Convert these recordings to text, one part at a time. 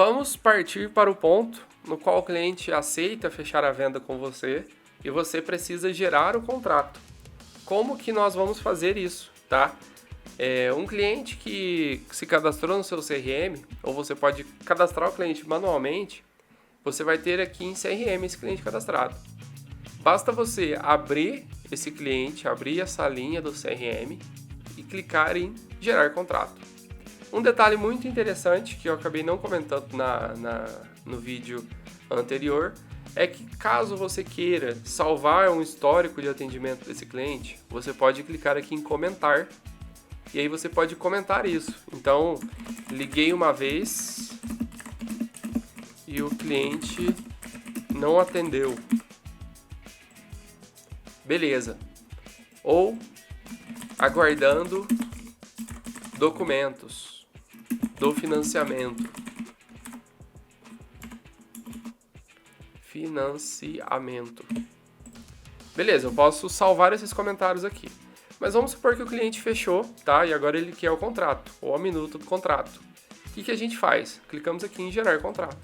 Vamos partir para o ponto no qual o cliente aceita fechar a venda com você e você precisa gerar o contrato. Como que nós vamos fazer isso, tá? Um cliente que se cadastrou no seu CRM, ou você pode cadastrar o cliente manualmente, você vai ter aqui em CRM esse cliente cadastrado. Basta você abrir esse cliente, abrir essa linha do CRM e clicar em gerar contrato. Um detalhe muito interessante que eu acabei não comentando no vídeo anterior é que caso você queira salvar um histórico de atendimento desse cliente, você pode clicar aqui em comentar e aí você pode comentar isso. Então, liguei uma vez e o cliente não atendeu. Beleza. Ou aguardando documentos do financiamento. Beleza, eu posso salvar esses comentários aqui. Mas vamos supor que o cliente fechou, tá? E agora ele quer o contrato, ou a minuta do contrato. O que a gente faz? Clicamos aqui em gerar contrato.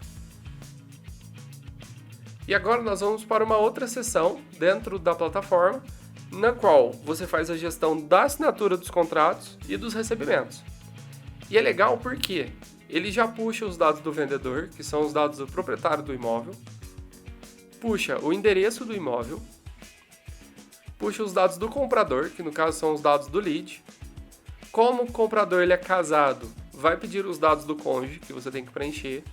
E agora nós vamos para uma outra seção dentro da plataforma, na qual você faz a gestão da assinatura dos contratos e dos recebimentos. E é legal porque ele já puxa os dados do vendedor, que são os dados do proprietário do imóvel, puxa o endereço do imóvel, puxa os dados do comprador, que no caso são os dados do lead. Como o comprador ele é casado, vai pedir os dados do cônjuge, que você tem que preencher.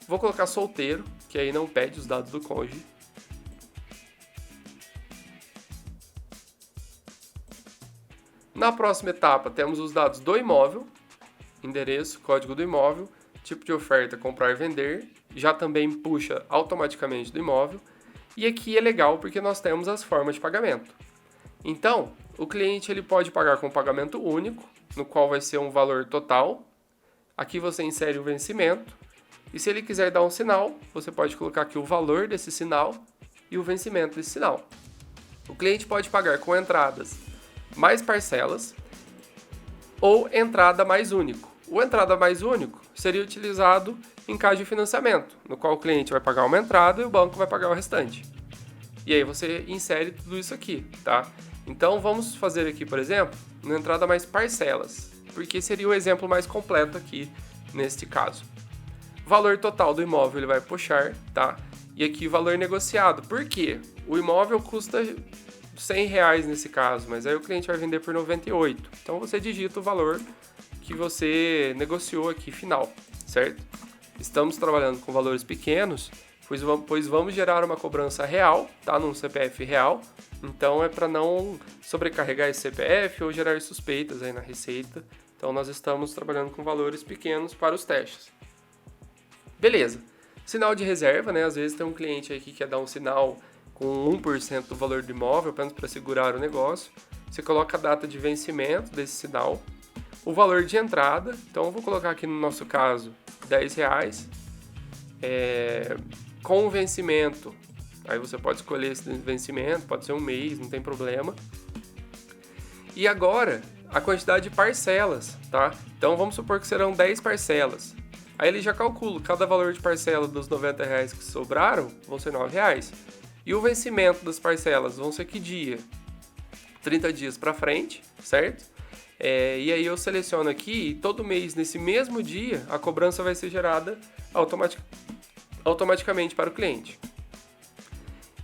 Vou colocar solteiro, que aí não pede os dados do cônjuge. Na próxima etapa, temos os dados do imóvel, endereço, código do imóvel, tipo de oferta, comprar e vender, já também puxa automaticamente do imóvel. E aqui é legal porque nós temos as formas de pagamento. Então, o cliente ele pode pagar com pagamento único, no qual vai ser um valor total. Aqui você insere o vencimento. E se ele quiser dar um sinal, você pode colocar aqui o valor desse sinal e o vencimento desse sinal. O cliente pode pagar com entradas mais parcelas ou entrada mais único. O entrada mais único seria utilizado em caso de financiamento, no qual o cliente vai pagar uma entrada e o banco vai pagar o restante. E aí você insere tudo isso aqui, tá? Então vamos fazer aqui, por exemplo, uma entrada mais parcelas, porque seria o exemplo mais completo aqui neste caso. O valor total do imóvel ele vai puxar, tá? E aqui o valor negociado. Por quê? O imóvel custa R$100 nesse caso, mas aí o cliente vai vender por 98. Então você digita o valor que você negociou aqui final, certo? Estamos trabalhando com valores pequenos, pois vamos gerar uma cobrança real, tá? Num CPF real. Então é para não sobrecarregar esse CPF ou gerar suspeitas aí na receita. Então nós estamos trabalhando com valores pequenos para os testes. Beleza. Sinal de reserva, né? Às vezes tem um cliente aí que quer dar um sinal com 1% do valor do imóvel, apenas para segurar o negócio. Você coloca a data de vencimento desse sinal. O valor de entrada, então eu vou colocar aqui no nosso caso R$10, com o vencimento, aí você pode escolher esse vencimento, pode ser um mês, não tem problema. E agora, a quantidade de parcelas, tá? Então vamos supor que serão 10 parcelas. Aí ele já calcula, cada valor de parcela dos R$90 que sobraram vão ser R$9. E o vencimento das parcelas vão ser que dia? 30 dias para frente, certo? E aí eu seleciono aqui e todo mês, nesse mesmo dia, a cobrança vai ser gerada automaticamente para o cliente.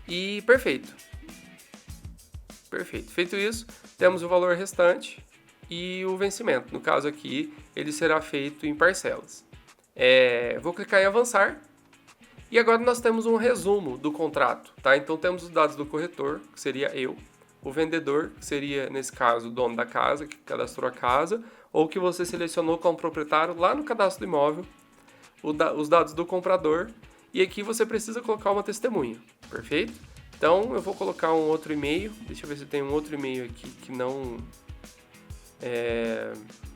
E perfeito. Perfeito. Feito isso, temos o valor restante e o vencimento. No caso aqui, ele será feito em parcelas. Vou clicar em avançar. E agora nós temos um resumo do contrato, tá? Então temos os dados do corretor, que seria eu. O vendedor, que seria, nesse caso, o dono da casa, que cadastrou a casa, ou que você selecionou como proprietário lá no cadastro do imóvel, os dados do comprador, e aqui você precisa colocar uma testemunha, perfeito? Então, eu vou colocar um outro e-mail, deixa eu ver se tem um outro e-mail aqui que não...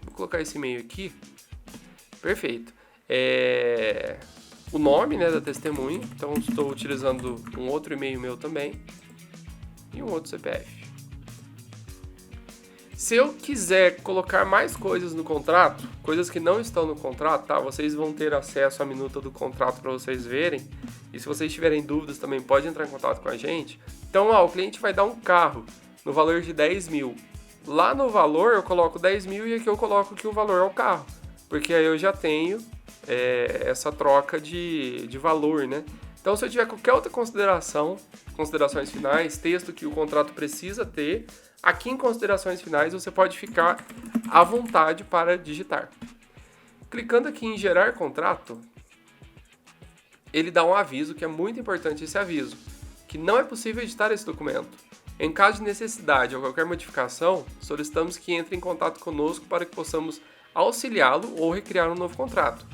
Vou colocar esse e-mail aqui, perfeito. O nome, né, da testemunha, então estou utilizando um outro e-mail meu também, e um outro CPF. Se eu quiser colocar mais coisas no contrato, coisas que não estão no contrato, tá? Vocês vão ter acesso à minuta do contrato para vocês verem. E se vocês tiverem dúvidas também, pode entrar em contato com a gente. Então, o cliente vai dar um carro no valor de 10 mil. Lá no valor eu coloco 10 mil e aqui eu coloco que o valor é o carro. Porque aí eu já tenho essa troca de valor, né? Então, se eu tiver qualquer outra considerações finais, texto que o contrato precisa ter, aqui em considerações finais você pode ficar à vontade para digitar. Clicando aqui em gerar contrato, ele dá um aviso, que é muito importante esse aviso, que não é possível editar esse documento. Em caso de necessidade ou qualquer modificação, solicitamos que entre em contato conosco para que possamos auxiliá-lo ou recriar um novo contrato.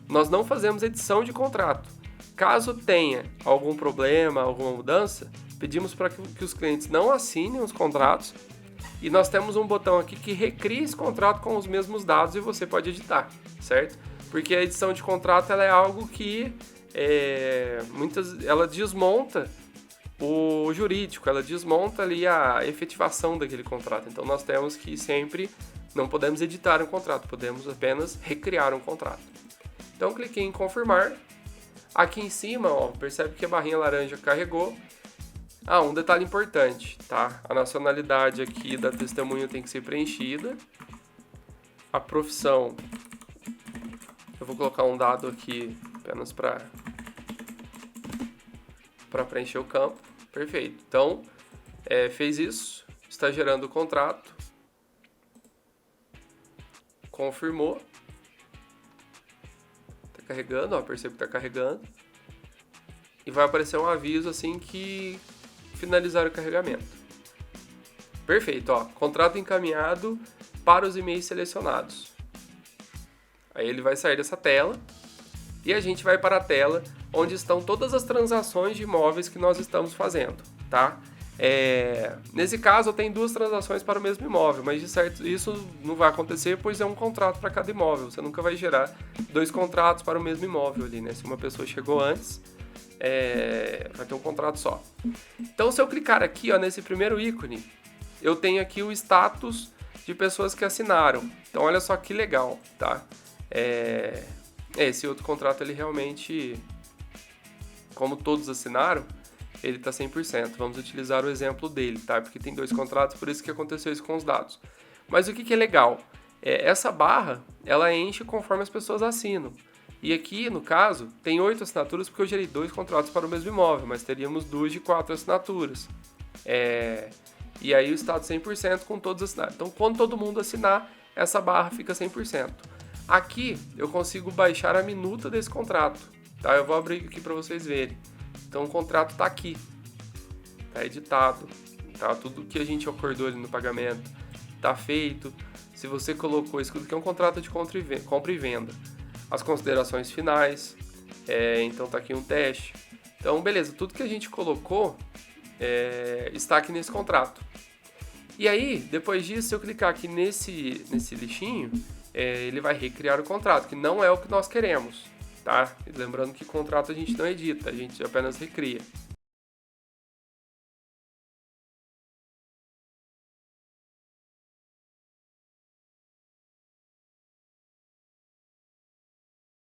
Nós não fazemos edição de contrato. Caso tenha algum problema, alguma mudança, pedimos para que os clientes não assinem os contratos e nós temos um botão aqui que recria esse contrato com os mesmos dados e você pode editar, certo? Porque a edição de contrato ela é algo que ela desmonta o jurídico, ela desmonta ali a efetivação daquele contrato. Então nós temos que sempre, não podemos editar um contrato, podemos apenas recriar um contrato. Então cliquei em confirmar. Aqui em cima, percebe que a barrinha laranja carregou. Um detalhe importante, tá? A nacionalidade aqui da testemunha tem que ser preenchida. A profissão, eu vou colocar um dado aqui apenas para preencher o campo. Perfeito. Então, fez isso, está gerando o contrato. Confirmou. Carregando, percebe que está carregando e vai aparecer um aviso assim que finalizar o carregamento. Perfeito, contrato encaminhado para os e-mails selecionados. Aí ele vai sair dessa tela e a gente vai para a tela onde estão todas as transações de imóveis que nós estamos fazendo, tá? Nesse caso, eu tenho 2 transações para o mesmo imóvel, mas de certo isso não vai acontecer, pois é um contrato para cada imóvel. Você nunca vai gerar 2 contratos para o mesmo imóvel ali, né? Se uma pessoa chegou antes, vai ter um contrato só. Então, se eu clicar aqui, nesse primeiro ícone, eu tenho aqui o status de pessoas que assinaram. Então, olha só que legal, tá? Esse outro contrato, ele realmente, como todos assinaram, ele está 100%. Vamos utilizar o exemplo dele, tá? Porque tem 2 contratos, por isso que aconteceu isso com os dados. Mas o que é legal? Essa barra, ela enche conforme as pessoas assinam. E aqui, no caso, tem 8 assinaturas porque eu gerei 2 contratos para o mesmo imóvel, mas teríamos 2 de 4 assinaturas. E aí o estado 100% com todos assinados. Então, quando todo mundo assinar, essa barra fica 100%. Aqui, eu consigo baixar a minuta desse contrato, tá? Eu vou abrir aqui para vocês verem. Então o contrato está aqui, está editado, tá? Tudo que a gente acordou ali no pagamento está feito. Se você colocou isso, que é um contrato de compra e venda, as considerações finais, então está aqui um teste. Então beleza, tudo que a gente colocou está aqui nesse contrato. E aí, depois disso, se eu clicar aqui nesse lixinho, ele vai recriar o contrato, que não é o que nós queremos. Tá? Lembrando que contrato a gente não edita, a gente apenas recria.